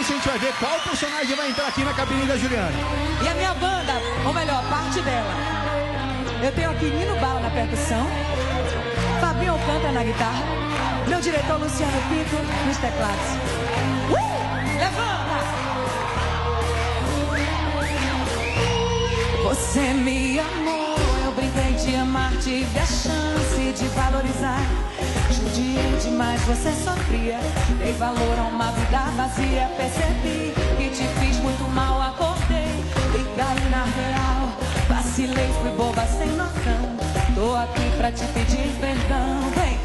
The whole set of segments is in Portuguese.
sequência a gente vai ver qual personagem vai entrar aqui na cabine da Juliana. E a minha banda, ou melhor, parte dela. Eu tenho aqui Nino Bala na percussão, Fabinho Alcântara na guitarra, meu diretor Luciano Pinto nos teclados. Levanta! Você me amou, eu brinquei de amar, tive a chance de valorizar. Judiei demais, você sofria, dei valor a uma vida vazia. Percebi que te fiz muito mal, acordei e caí na real. Vacilei, fui boba sem noção, tô aqui pra te pedir perdão. Vem!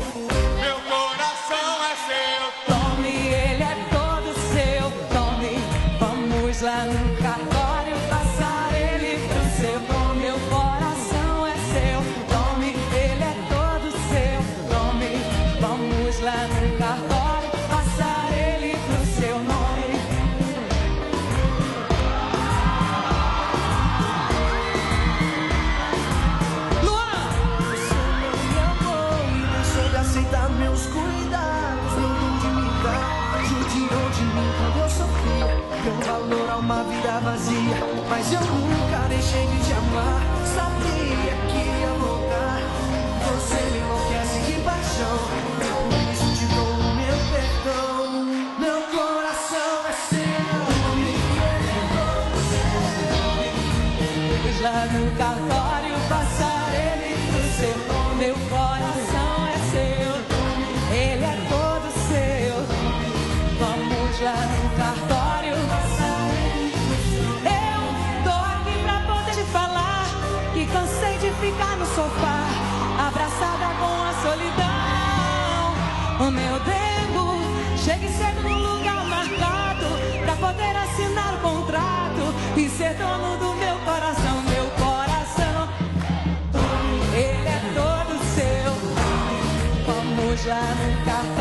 Meu coração é seu. Tome, ele é todo seu. Tome, vamos lá no cartório passar ele pro seu. Meu coração é seu. Tome, ele é todo seu. Tome, vamos lá no cartório passar ele pro seu nome. Luan! Você não me amou e não soube aceitar meus cuidados. Não de me dar, judiou de mim quando eu sofria. Deu valor a uma vida vazia, mas eu nunca deixei de te amar. Sabia que ia voltar. Você me enlouquece de paixão, por isso te dou o meu perdão. Meu coração é seu. Vamos lá no cartório passar ele pro seu. Meu coração é seu, ele é todo seu. Vamos lá no cartório passar ele pro seu. Eu tô aqui pra poder te falar que cansei de ficar no sofá, abraçada com a solidão. O meu dengo, chegue cedo no lugar marcado pra poder assinar o contrato e ser dono do meu coração. Meu coração, ele é todo seu. Vamos lá no cartório.